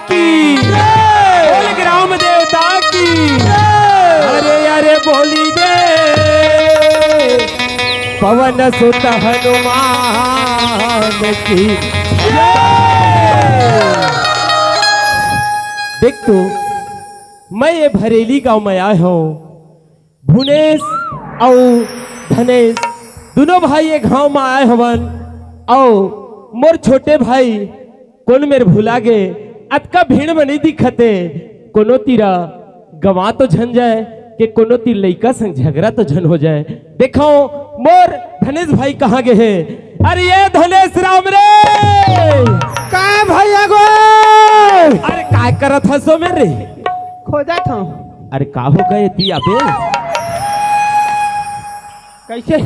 की, बोल ग्राम देवता की। अरे अरे बोली दे पवन सुत हनुमान की देख तू, मैं ये भरेली गांव में आया हूँ। भुवनेश और धनेश दोनों भाई ये गांव में आए हवन और मोर छोटे भाई कौन मेरे भुला गए। अतका भीड़ में नहीं दिखते, कोनो तीरा गवा तो झन जाए कि कोनो तीर लइका संग झगड़ा तो झन हो जाए। देखो मोर धनेश भाई कहाँ गए हैं। अरे ये धनेश राम रे का भैया गो, अरे का करत हसो मेरे खोजा था। अरे का हो गए ती अबे कैसे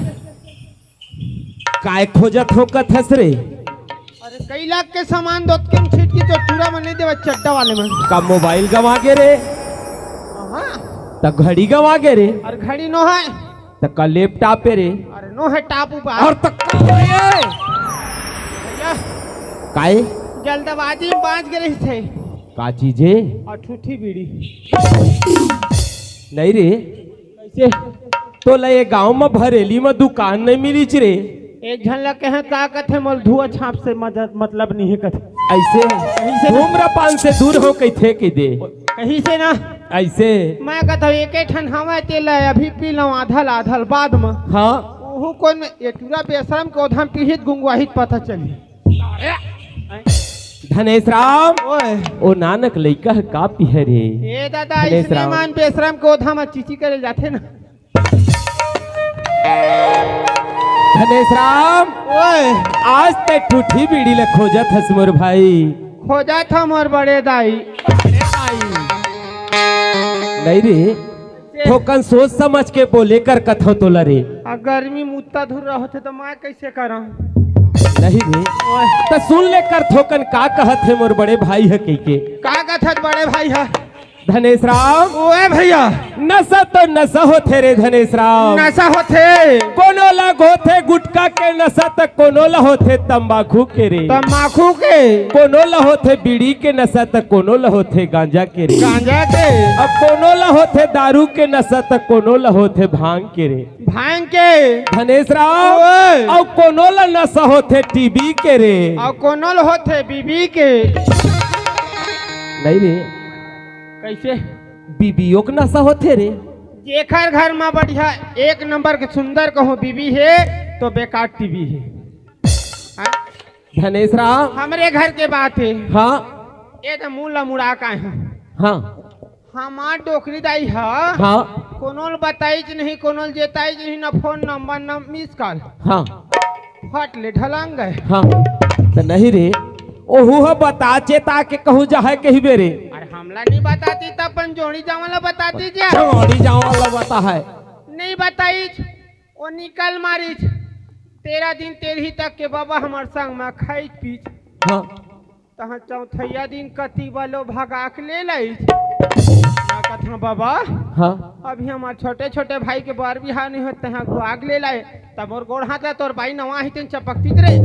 काय खोजत हो कथस रे। अरे कई लाख के सामान दो के छीट की तो चूड़ा में नहीं देवा चड्डा वाले में। का मोबाइल गवा गे रे, हाँ त घड़ी गवा गे रे, और घड़ी नो है, त का लैपटॉप पे रे, अरे नो है टाप ऊपर और तक काय जल्दबाजी में बाज गए थे का चीजे और ठूठी बीड़ी। नहीं रे कैसे तो ले गांव में भरेली में दुकान नहीं मिली च रे। एक झन लग के हैं का कथे मोल धुआ छाप से मतलब नहीं है कथे। ऐसे धूम्रपान से दूर हो कई थे कि दे कहीं से ना ऐसे मैं कहता हूँ एक ठन हवा तेल है अभी पी लो आधल आधल बाद में। हाँ ओहू कौन ये टूरा बेशरम को धाम पीहित गुंगवाहित पता चली। धनेश राम ओए ओ नानक लइका है का पिहे रे। ए दादा धनेश इसने राम। मान बेशरम को धाम चीची करे जाते ना। धनेश राम ओए आज ते ठूठी बीड़ी ले खोजत हस मोर भाई। खोजा था मोर बड़े दाई। नहीं रे ठोकन सोच समझ के बोले कर कथो तो लरे। गर्मी मुत्ता धुर रहा होते तो मैं कैसे करा। नहीं रे तो सुन ले कर थोकन का कहत है मोर बड़े भाई है के का कथत बड़े भाई है। धनेश राम ओए भैया नशा तो नशा होते रे धनेश राम। नशा होते कोनो लग होते गुटका के नशा तो कोनो ला होते तंबाकू के रे। तम्बाकू के कोनो ला होते बीड़ी के नशा तो कोनो ला होते गांजा के रे। गांजा के अब कोनो ला होते दारू के नशा तो कोनो ला होते भांग के रे। भांग के धनेश राम ओए और कोनो ला नशा होते टीबी के रे। और कोनल होते बीबी के। नहीं रे कैसे बीबियों के नशा होते रे। जेखर घर में बढ़िया एक नंबर के सुंदर कहो बीबी है तो बेकार टीवी है। हाँ? धनेश राम हमरे घर के बात है। हाँ ये तो मुँह लमुड़ा का है। हाँ हमार डोकरी दाई है। हाँ कोनोल बताइज नहीं कोनोल जेताइज नहीं ना फोन नंबर ना मिस कॉल। हाँ फट ले ढलांग गए। हाँ तो नहीं रे ओहू है बता चेता के कहू जाए कही बेरे। अरे हमला नहीं बताती तब अपन जोड़ी जावला बताती जा। छोड़ी जाओ वाला बता है नहीं बताइज वो निकल मारिज 13 दिन 13 तक के बाबा हमार संग में खाई पीच। हाँ तहाँ चौथैया दिन कति वालो भगा के ले लाइज। कथा बाबा हाँ अभी हमार छोटे छोटे भाई के बार बिहार नहीं होते हैं को आग ले लाए तब और गोड़ हाथ तोर भाई नवा ही तीन चपकती रहे।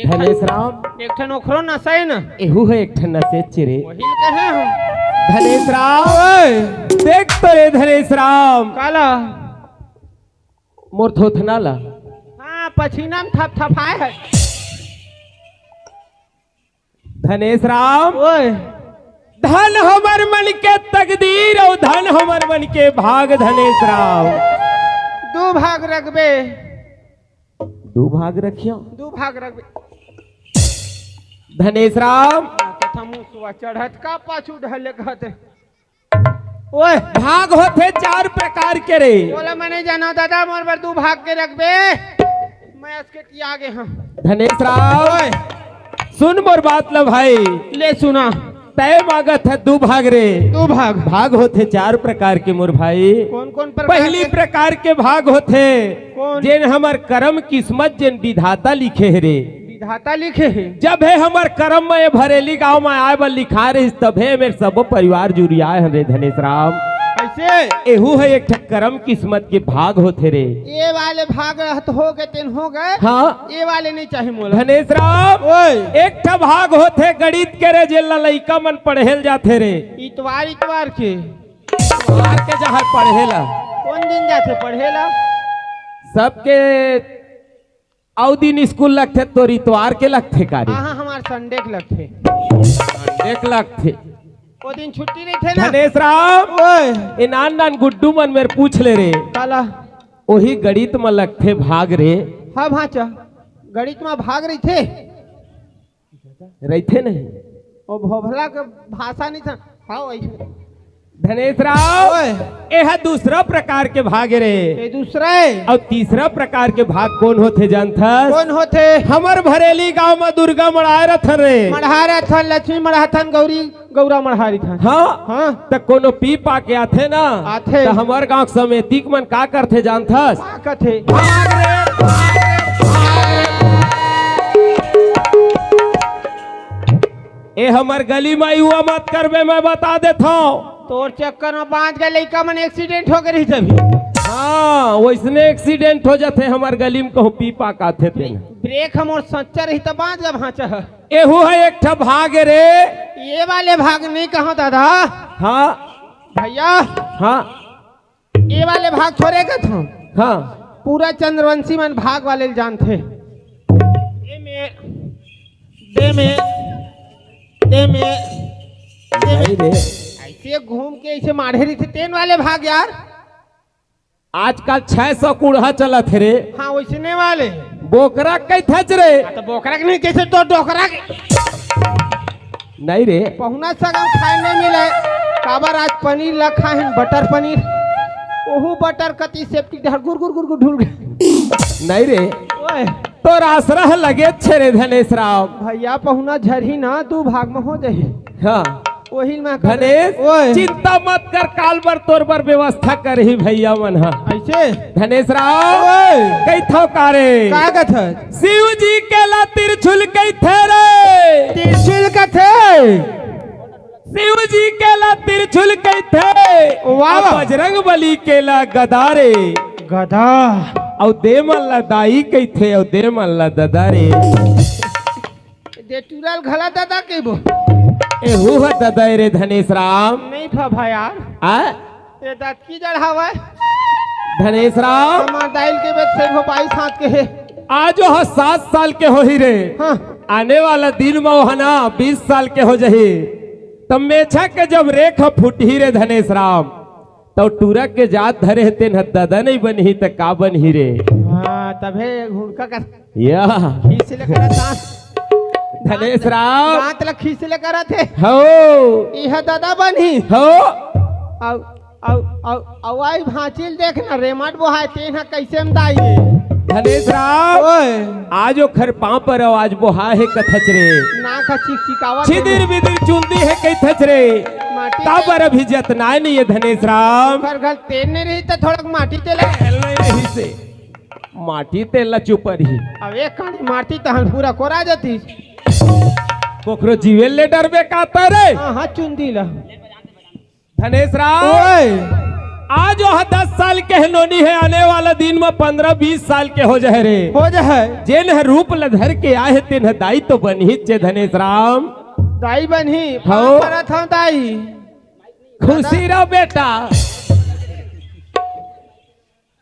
धनेश राम एक ठन ओखरो न सही न एहू है एक ठन से चिरे। वही कहे हम धनेश राम देख तो रे धनेश राम काला मोर थोथना ला। हाँ पसीना में थप थपाए है। धनेश राम ओए धन हमर मन के तकदीर और धन हमर मन के भाग। धनेश राम दो भाग रखबे। दो भाग रखियो। दो भाग रखबे। धनेश राम कथा मुँह सुआ चढ़त का पाछू ढले कहते। ओए भाग होते चार प्रकार के रे। बोला मैं नहीं जाना दादा मोर पर दो भाग के रखबे। मैं इसके आगे हम धनेश राम सुन मोर बात ला भाई ले सुना तय मागत है दो भाग रे। दो भाग भाग होते चार प्रकार के मोर भाई। कौन कौन प्रकार पहली के? प्रकार के भाग होते कौन? जेन हमर कर्म किस्मत जेन विधाता लिखे है रे। विधाता लिखे है। जब है हमर कर्म में भरेली गांव में आए बल लिखा रही तब है मेरे सब परिवार जुड़ी आए हैं रे धनेश राम। कैसे? एहू है एक ठक कर्म किस्मत के भाग होते रे। ये वाले भाग रहत हो गए तेन हो गए। हाँ ये वाले नहीं चाहिए मोला। धनेश राम ओए एक ठा भाग होते गणित के रे जेला लइका मन पढ़ेल जाते रे। इतवार इतवार के बाहर के जहाँ पढ़ेला कौन दिन जाते पढ़ेला? सबके आउ दिन स्कूल लगते तो इतवार के लगते कारी। हाँ हमार संडे के लगते। एक लगते वो दिन छुट्टी नहीं थे ना। धनेश राम ओए ए नान नान गुड्डू मन मेरे पूछ ले रे। काला वही गणित में लगते भाग रे। हाँ भाचा गणित में भाग रही थे। रहते नहीं वो भोभला का भाषा नहीं था। हाँ वही धनेश राम ओए यह दूसरा प्रकार के भाग रे। ये दूसरा है। और तीसरा प्रकार के भाग कौन होते जानता? कौन होते? हमर भरेली गांव में दुर्गा मढ़ाए रथन रे। मढ़ारा था लक्ष्मी मढ़ाथन गौरी गौरा मढ़ारी था। हाँ हाँ तो कोनो पी पा के आथे ना आथे। तो हमार गांव समिति मन का करते जानथस? का थे ए हमर गली में युवा मत करबे मैं बता देता हूँ। तोर चक्कर में 5 गए लड़का मन एक्सीडेंट हो गई तभी। हाँ वैसने एक्सीडेंट हो जाते हमार गली में कहूँ पी पा काथे थे। ब्रेक हमर सच्चा रही तो 5 गए भाचा। एहू है एक ठा भाग रे। ये वाले भाग नहीं कहो दादा। हाँ भैया हाँ ये वाले भाग थोड़े का था। हाँ पूरा चंद्रवंशी मन भाग वाले जानते। नहीं रे ऐसे घूम के ऐसे मारे रही थे तेन वाले भाग यार। आजकल 600 कूड़ा चलत है रे। हाँ वैसने वाले बोकरा कई थच रे। तो बोकरा के नहीं कैसे तो डोकरा के नहीं रे पहुना सगम खाए नहीं मिले। काबर आज पनीर ला खाए बटर पनीर। ओहू बटर कती सेफ्टी ढर गुर गुर गुर गुर ढुल गए। नहीं रे ओए तो आसरा लगे छे रे धनेश राम। भैया पहुना झरही ना 2 भाग में हो जाही। हाँ वही में धनेश ओए चिंता मत कर काल बर तोर बर व्यवस्था कर ही भैया मन। हाँ ऐसे धनेश राम ओए कई थो कारे का कथा शिव जी के ला तिरछुल कई थे रे। त्रिशूल का थे। शिव जी के ला तिरछुल कई थे। वाह। बजरंग बली के ला गदारे। गधा और दे मन ला दाई कई थे और दे मन ला ददारे। दे टूरल घला दादा के बो एहू है ददाई रे धनेश राम। नहीं था भाई यार। आ ये दांत की जड़ावा है। धनेश राम हमार दाइल के बेट से हो 22 हाथ के है। आज हो 7 साल के हो ही रे। हाँ आने वाला दिन में हो ना 20 साल के हो जही। तब मेछा के जब रेखा फूटी रे धनेश राम तो टूरा के जात धरे तेन दादा नहीं बनी तो का बनी रे। हाँ तबे हुनका का या खींच ले करा दांत। धनेश राम दांत ला खींच ले करा थे। हो यह दादा बनी हो औ औ औ औ आई भांचिल देखना रेमट बोहाय तेन हा कैसे में दाई है। धनेश राम ओए आज खर पाँव पर आवाज बोहा है कथच रे। ना का चिक चिकावा छिदिर बिदिर चुंदी है कई थच रे। माटी ताबर अभी जतना नहीं है धनेश राम। घर घर तेल नहीं रही तो थोड़ा माटी तेल नहीं से माटी तेल चुपर ही अब एक कानी मारती तो हम पूरा कोरा जाती। कोकरो जीवेल ले डरबे का रे। हाँ हाँ चुंदी ला धनेश राम ओए आज वह 10 साल के नोनी है आने वाला दिन में 15-20 साल के हो जाए रे। हो जाए जेन है रूप लधर के आए तेन दाई तो बनी चे धनेश राम। दाई बनी हो। परत हम दाई खुशी रहो बेटा।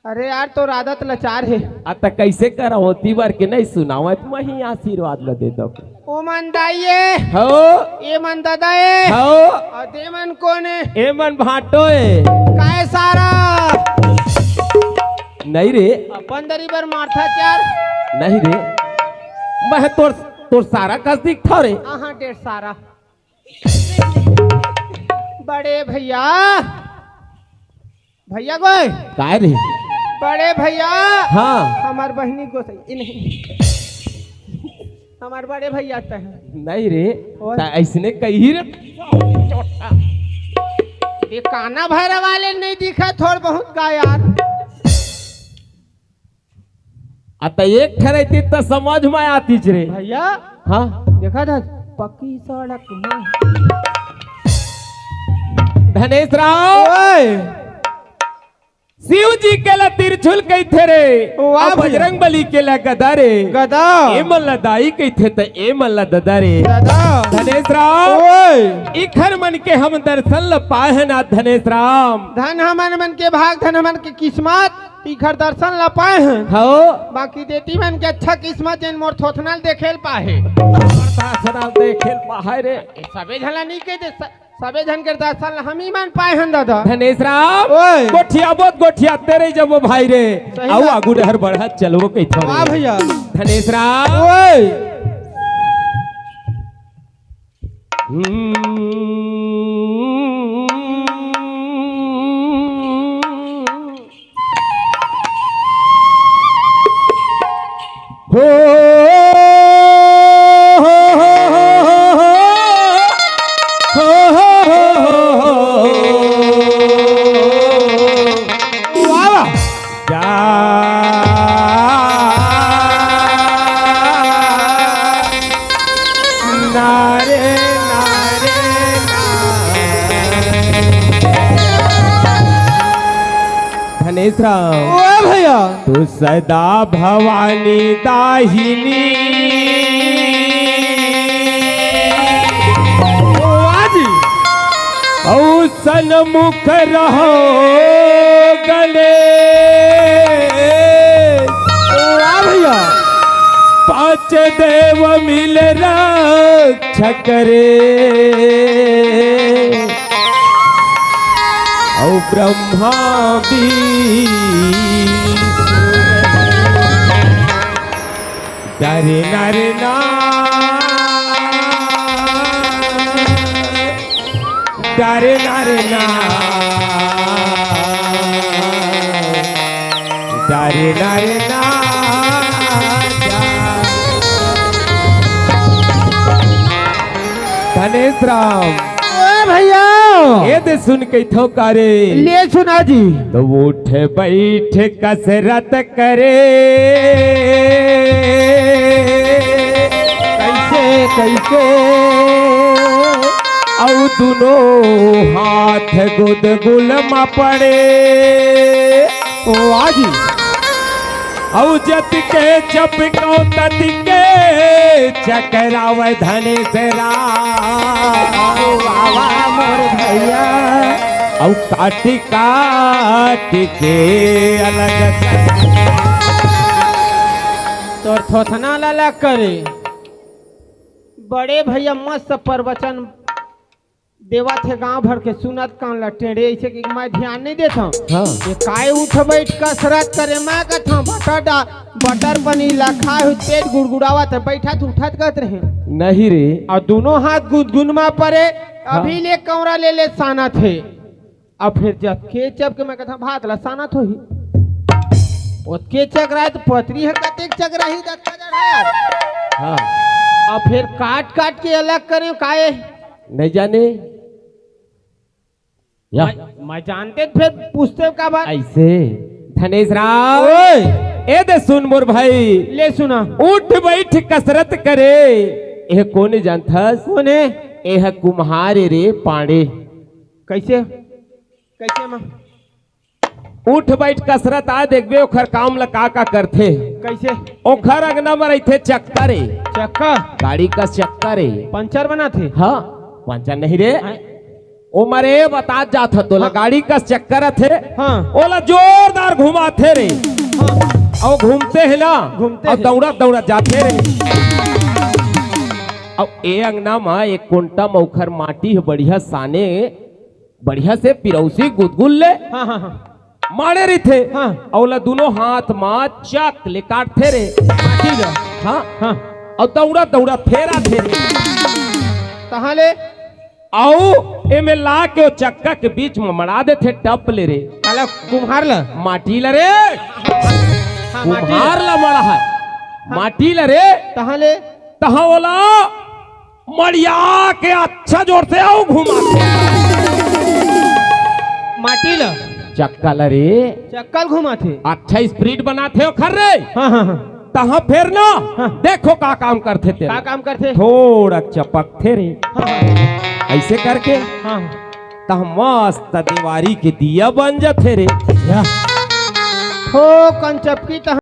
अरे यार तो आदत लाचार है। आता कैसे करा होती बार के नहीं सुनावा तुम ही आशीर्वाद ल दे दो। ओ मन दाइये हो ये मन दादा है हो और दे मन कौन है ए मन भाटो है काय सारा नहीं रे अपन दरी बर मारथा चार नहीं रे मैं तोर तोर सारा कस दिखता रे। हाँ 1.5 सारा बड़े भैया भैया कोई काय रे बड़े भैया हाँ हमार बहनी को सही नहीं हमार बड़े भैया तो है नहीं रे और? ता ऐसने कही रे ये काना भैरव वाले नहीं दिखा थोड़ बहुत का यार। आता एक ठहरती तो समझ में आती रे भैया हाँ देखा था पक्की सड़क में धनेश राव ओए शिव जी के ला तिरछुल कहते रे वाह और भैया। बजरंग बली के ला गदा रे गदा ए मल्ला दाई कहते त ए मल्ला ददा रे गदा धनेश राम ओए इखर मन के हम दर्शन ल पाए हैं ना धनेश राम धन हमन मन के भाग धन हमन के किस्मत तीखर दर्शन ला पाए हैं हो बाकी देती मन के अच्छा किस्मत जन मोर थोथनल देखेल पाहे दर्शन देखे पाए रे सबे झला नहीं के दे सबे झन के दर्शन ला हम ही मन पाए हैं दादा धनेश राम ओए। गोठिया बहुत गोठिया तेरे जब वो भाई रे सही आओ बात। आगू डहर बढ़त चलो कहते वाह भैया धनेश राम ओए हो वाह नारे नारे धनेश राम ओए भैया तू सदा भवानी दाहिनी औ सन्मुख रहो गले वाह भैया पांच देव मिल रक्षक रे औ ब्रह्मा डरे नरे ना डरे नरे ना डरे नरे ना धनेश राम ओए भैया ये दे सुन के थो करे ले सुना जी तो उठ बैठ कसरत करे कैसे कैसे औ दोनों हाथ गुदगुल में पड़े ओ आजी औ जत के जप को तत के चकराव धनेश राम वाह मोर भैया औ काट काट के अलग तो थोथना लाला करे बड़े भैया मस्त प्रवचन देवा थे गांव भर के सुनत कान लटेड़े ऐसे कि मैं ध्यान नहीं देता हूँ हाँ ये काय उठ बैठ कसरत करे मैं कहता हूँ बटर पनीर ला खाए हुए पेट गुड़गुड़ावा था बैठा तो उठत कहते रहे नहीं रे और दोनों हाथ गुदगुन में पड़े अभी ले कौरा ले साना थे अब फिर जब के चप के मैं कहता भात ला साना थो ही के चक रहा है तो पतरी है कतेक चक रही दत्ता जड़ हाँ और फिर काट काट के अलग करे काए नहीं जाने या मैं जानते फिर पूछते का बात ऐसे धनेश राम ओए ए दे सुन मोर भाई ले सुना उठ बैठ कसरत करे यह कौन जानथस कौन है यह कुम्हार रे पांडे कैसे कैसे माँ उठ बैठ कसरत आ देखबे ओखर काम ला का करथे कैसे ओखर अगना में रहते चक्का रे चक्का गाड़ी का चक्का रे पंचर बना थे हाँ पंचर नहीं रे ओ मरे बता जात तो हाँ। गाड़ी का चक्कर थे हाँ ओला जोरदार घुमाते रे हाँ और घूमते है ना घूमते और हैं। दौड़ा दौड़ा जाते रे अब ए अंगना में एक कोंटा मौखर माटी है बढ़िया साने बढ़िया से पिरौसी गुदगुल ले हाँ हाँ हाँ मारे रही थे हाँ। औला दोनों हाथ में चक ले काटते रे ठीक है हाँ हाँ और दौड़ा दौड़ा फेरा थे रे कहाँ ले आओ ए में ला के वो चक्का के बीच में मड़ा देते टप ले रे काला कुम्हार ला माटी ला रे हाँ माटी कुम्हार ला मड़ा है माटी ला रे कहाँ ले तहा बोला मड़िया के अच्छा जोर से आओ घुमा माटी ला चक्का ला रे चक्कल घुमा थे अच्छा स्प्रीड बनाते हो खर रे हाँ हाँ हाँ तहा फिर ना हाँ। देखो का काम करते थे काम करते थोड़ा चपक थे रे हाँ हाँ ऐसे करके हाँ तह मस्त दिवारी के दिया बन जाते रे। हो कंचपकी